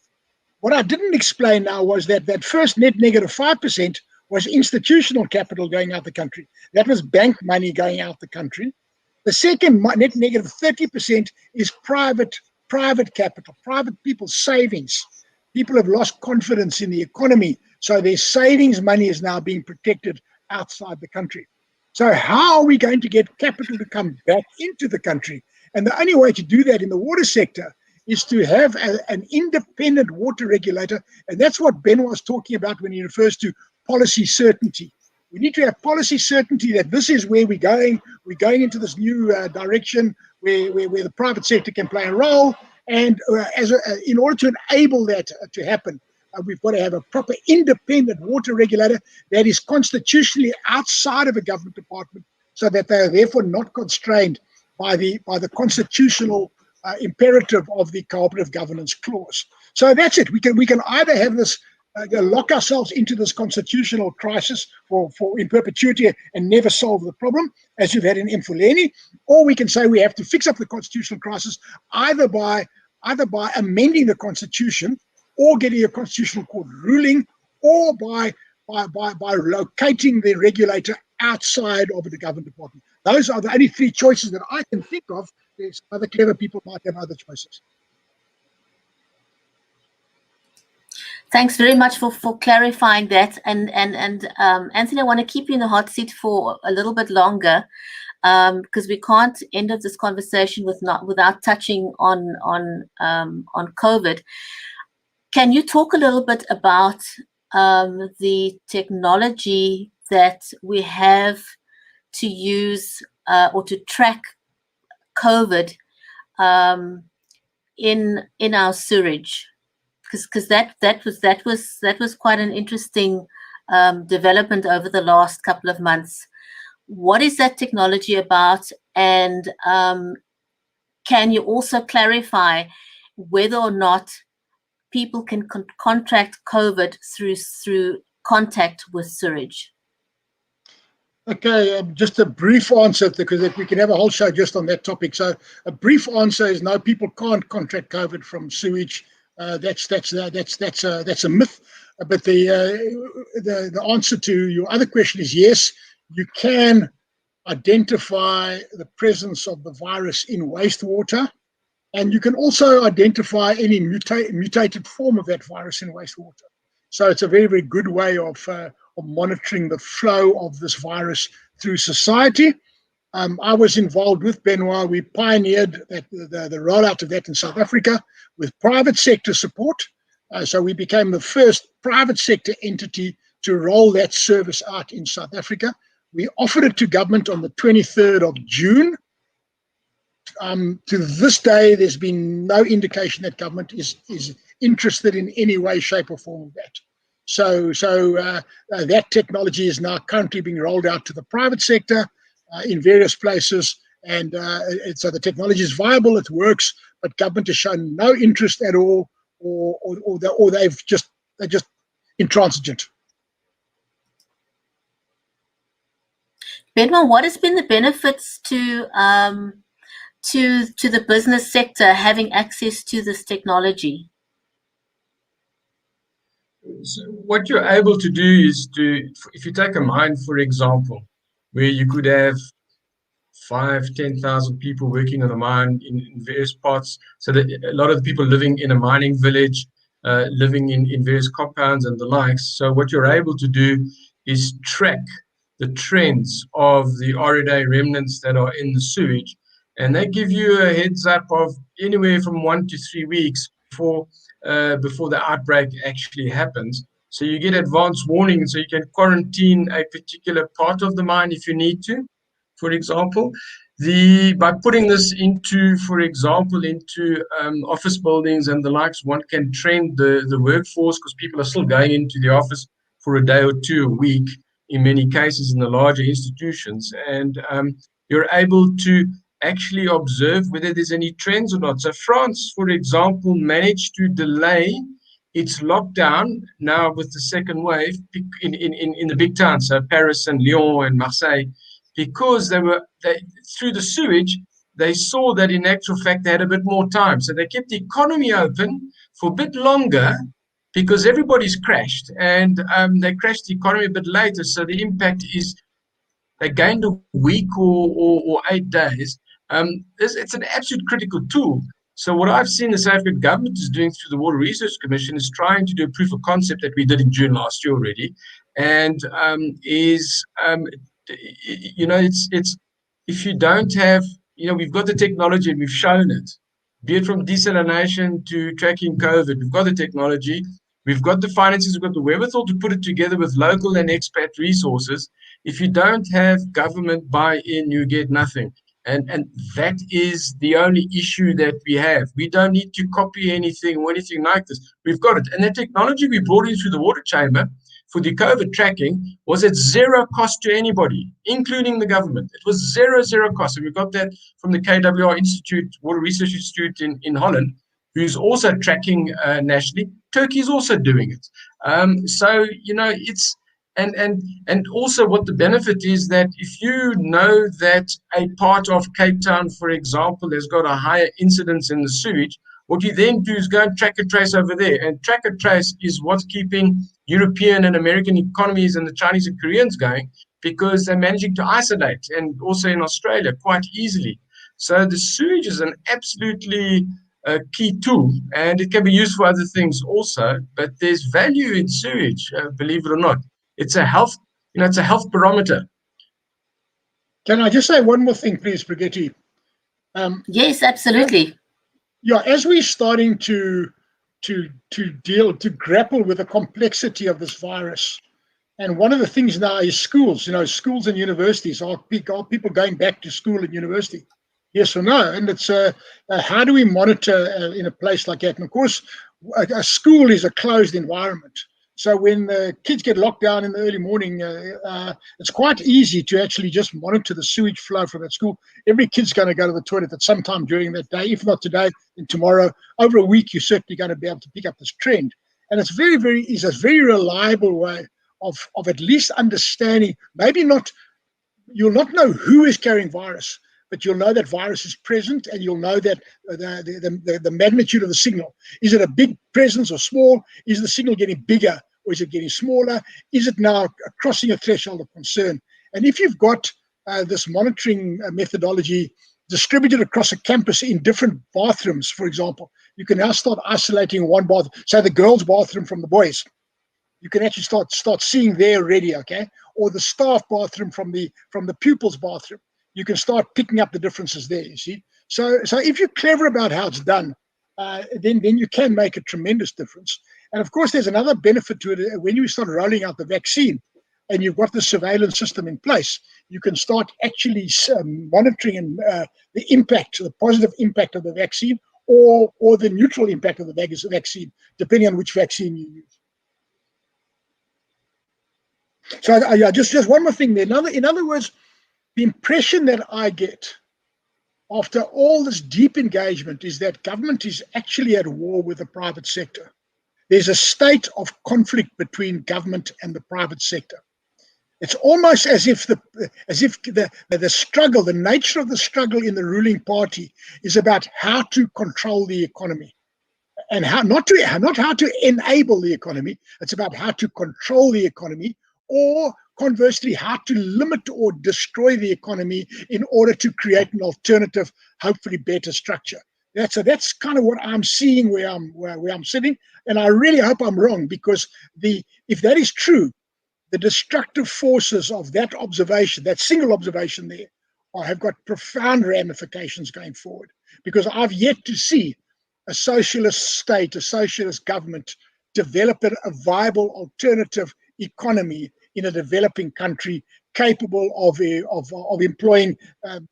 What I didn't explain now was that first net negative 5% was institutional capital going out the country. That was bank money going out the country. The second net negative 30% is private capital, private people's savings. People have lost confidence in the economy, so their savings money is now being protected outside the country. So how are we going to get capital to come back into the country? And the only way to do that in the water sector is to have an independent water regulator. And that's what Ben was talking about when he refers to policy certainty. We need to have policy certainty that this is where we're going. We're going into this new direction where the private sector can play a role. And in order to enable that to happen, we've got to have a proper independent water regulator that is constitutionally outside of a government department, so that they are therefore not constrained by the constitutional imperative of the cooperative governance clause. So that's it. We can either have this lock ourselves into this constitutional crisis for in perpetuity and never solve the problem, as you've had in Mfuleni, or we can say we have to fix up the constitutional crisis either by amending the constitution, or getting a constitutional court ruling, or by locating the regulator outside of the government department. Those are the only three choices that I can think of. There's other clever people might have other choices. Thanks very much for clarifying that. And Anthony, I want to keep you in the hot seat for a little bit longer, because we can't end of this conversation without touching on COVID. Can you talk a little bit about the technology that we have to use or to track COVID in our sewage? Because that was quite an interesting development over the last couple of months. What is that technology about? And can you also clarify whether or not people can contract COVID through contact with sewage? Okay, just a brief answer, because we can have a whole show just on that topic. So a brief answer is no, people can't contract COVID from sewage. That's a myth. But the answer to your other question is yes, you can identify the presence of the virus in wastewater, and you can also identify any mutated form of that virus in wastewater. So it's a very, very good way of monitoring the flow of this virus through society. I was involved with Benoit. We pioneered the rollout of that in South Africa with private sector support. So we became the first private sector entity to roll that service out in South Africa. We offered it to government on the 23rd of June. To this day, there's been no indication that government is interested in any way, shape, or form of that. So that technology is now currently being rolled out to the private sector in various places, and so the technology is viable, it works, but government has shown no interest at all, or they're just intransigent. Benoit, what has been the benefits to the business sector having access to this technology? So what you're able to do is if you take a mine, for example, where you could have 5,000-10,000 people working on a mine in various parts, so that a lot of the people living in a mining village, living in various compounds and the likes. So what you're able to do is track the trends of the RNA remnants that are in the sewage, and they give you a heads up of anywhere from 1 to 3 weeks before the outbreak actually happens. So you get advance warning, so you can quarantine a particular part of the mine if you need to, for example. By putting this into, for example, into office buildings and the likes, one can train the workforce, because people are still going into the office for a day or two a week in many cases in the larger institutions, and you're able to actually observe whether there's any trends or not. So France, for example, managed to delay its lockdown now with the second wave in the big towns, so Paris and Lyon and Marseille, because through the sewage, they saw that in actual fact they had a bit more time. So they kept the economy open for a bit longer because everybody's crashed, and they crashed the economy a bit later. So the impact is they gained a week or 8 days. It's an absolute critical tool. So what I've seen the South African government is doing through the Water Research Commission is trying to do a proof of concept that we did in June last year already, and it's if you don't have, we've got the technology and we've shown it, be it from desalination to tracking COVID, we've got the technology, we've got the finances, we've got the wherewithal to put it together with local and expat resources. If you don't have government buy-in, you get nothing. And that is the only issue that we have. We don't need to copy anything or anything like this. We've got it. And the technology we brought in through the water chamber for the COVID tracking was at zero cost to anybody, including the government. It was zero cost. And we got that from the KWR Institute, Water Research Institute in Holland, who's also tracking nationally. Turkey is also doing it. It's and also what the benefit is that if you know that a part of Cape Town, for example, has got a higher incidence in the sewage, what you then do is go and track and trace over there. And track and trace is what's keeping European and American economies and the Chinese and Koreans going, because they're managing to isolate, and also in Australia quite easily. So the sewage is an absolutely key tool, and it can be used for other things also, but there's value in sewage, believe it or not. It's a health, it's a health barometer. Can I just say one more thing, please, Brigitte? Yes, absolutely. Yeah, as we're starting to grapple with the complexity of this virus, and one of the things now is schools. Schools and universities. Are people going back to school and university? Yes or no? And it's how do we monitor in a place like that? And of course, a school is a closed environment. So when the kids get locked down in the early morning, it's quite easy to actually just monitor the sewage flow from that school. Every kid's going to go to the toilet at some time during that day. If not today, then tomorrow. Over a week, you're certainly going to be able to pick up this trend. And it's very, very easy. It's a very reliable way of at least understanding. Maybe not, you'll not know who is carrying virus, but you'll know that virus is present, and you'll know that the magnitude of the signal. Is it a big presence or small? Is the signal getting bigger or is it getting smaller? Is it now crossing a threshold of concern? And if you've got this monitoring methodology distributed across a campus in different bathrooms, for example, you can now start isolating one bathroom, say the girls' bathroom from the boys. You can actually start seeing there already, okay? Or the staff bathroom from the pupils' bathroom. You can start picking up the differences there, you see. So if you're clever about how it's done, then you can make a tremendous difference. And of course, there's another benefit to it. When you start rolling out the vaccine and you've got the surveillance system in place, you can start actually monitoring and the impact, the positive impact of the vaccine, or the neutral impact of the vaccine, depending on which vaccine you use. So just one more thing there. In other words, the impression that I get after all this deep engagement is that government is actually at war with the private sector. There's a state of conflict between government and the private sector. It's almost as if the struggle, the nature of the struggle in the ruling party is about how to control the economy, and not how to enable the economy. It's about how to control the economy, or conversely, how to limit or destroy the economy in order to create an alternative, hopefully better structure. That's kind of what I'm seeing where I'm sitting, and I really hope I'm wrong, because if that is true, the destructive forces of that observation, that single observation there, have got profound ramifications going forward. Because I've yet to see a socialist state, a socialist government develop a viable alternative economy in a developing country capable of employing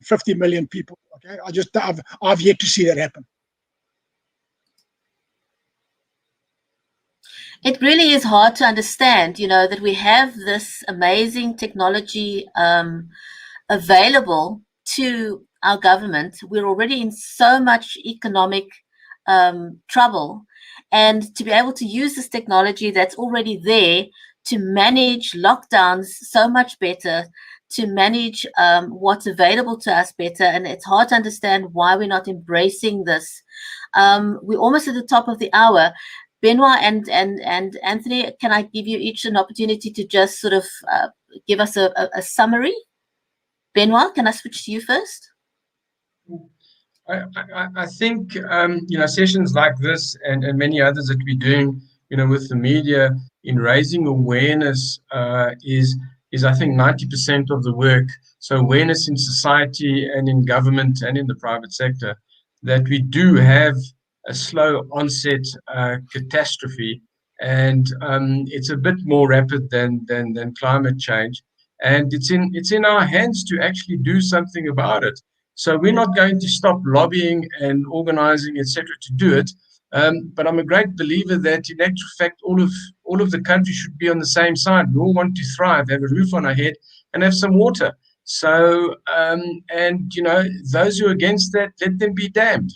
50 million people. Okay, I've yet to see that happen. It really is hard to understand, that we have this amazing technology available to our government. We're already in so much economic trouble, and to be able to use this technology that's already there to manage lockdowns so much better, to manage what's available to us better. And it's hard to understand why we're not embracing this. We're almost at the top of the hour. Benoit and Anthony, can I give you each an opportunity to just sort of give us a summary? Benoit, can I switch to you first? I think sessions like this and many others that we're doing with the media in raising awareness is I think 90% of the work. So awareness in society and in government and in the private sector that we do have a slow onset catastrophe, and it's a bit more rapid than climate change, and it's in our hands to actually do something about it. So we're not going to stop lobbying and organizing, etc., to do it. But I'm a great believer that, in actual fact, all of the country should be on the same side. We all want to thrive, have a roof on our head, and have some water. So, and those who are against that, let them be damned.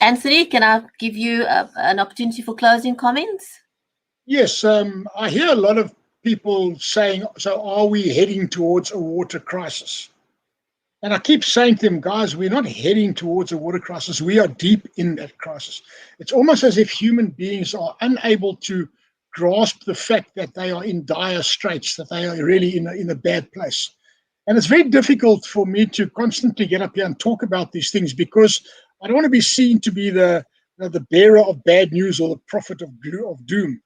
Anthony, can I give you an opportunity for closing comments? Yes, I hear a lot of people saying, so are we heading towards a water crisis? And I keep saying to them, guys, we're not heading towards a water crisis. We are deep in that crisis. It's almost as if human beings are unable to grasp the fact that they are in dire straits, that they are really in a bad place. And it's very difficult for me to constantly get up here and talk about these things, because I don't want to be seen to be the bearer of bad news or the prophet of doom.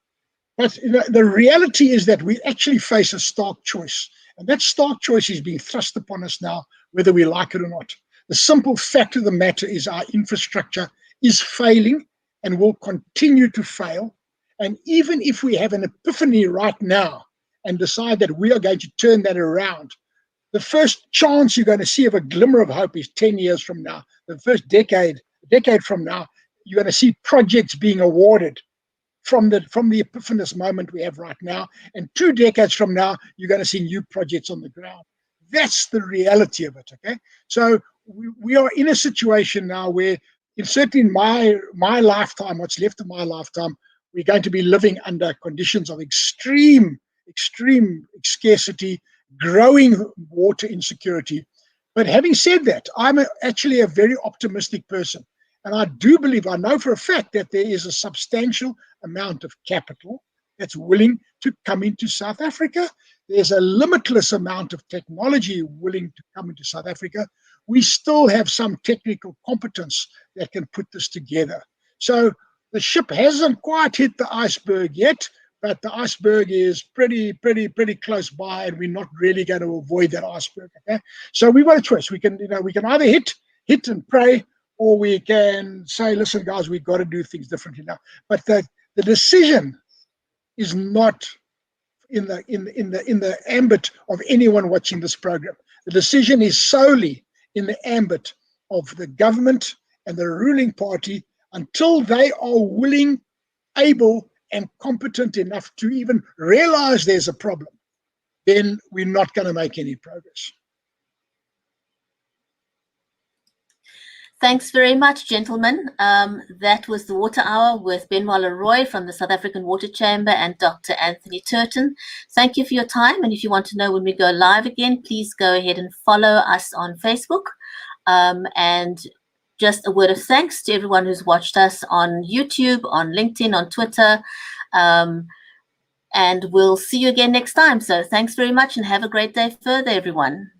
But the reality is that we actually face a stark choice. And that stark choice is being thrust upon us now, whether we like it or not. The simple fact of the matter is our infrastructure is failing and will continue to fail. And even if we have an epiphany right now and decide that we are going to turn that around, the first chance you're going to see of a glimmer of hope is 10 years from now. The first decade from now, you're going to see projects being awarded from the epiphanous moment we have right now. And 2 decades from now, you're going to see new projects on the ground. That's the reality of it, okay? So we are in a situation now where, certainly in my lifetime, what's left of my lifetime, we're going to be living under conditions of extreme scarcity, growing water insecurity. But having said that, I'm actually a very optimistic person. And I do believe, I know for a fact that there is a substantial amount of capital that's willing to come into South Africa. There's a limitless amount of technology willing to come into South Africa. We still have some technical competence that can put this together. So the ship hasn't quite hit the iceberg yet, but the iceberg is pretty close by, and we're not really going to avoid that iceberg. Okay, so we've got a choice. We can either hit and pray, or we can say, listen, guys, we've got to do things differently now. But the decision is not in the ambit of anyone watching this program. The decision is solely in the ambit of the government and the ruling party. Until they are willing, able, and competent enough to even realize there's a problem, then we're not going to make any progress. Thanks very much, gentlemen. That was the Water Hour with Benoit Le Roy from the South African Water Chamber and Dr. Anthony Turton. Thank you for your time. And if you want to know when we go live again, please go ahead and follow us on Facebook. And just a word of thanks to everyone who's watched us on YouTube, on LinkedIn, on Twitter. And we'll see you again next time. So thanks very much and have a great day further, everyone.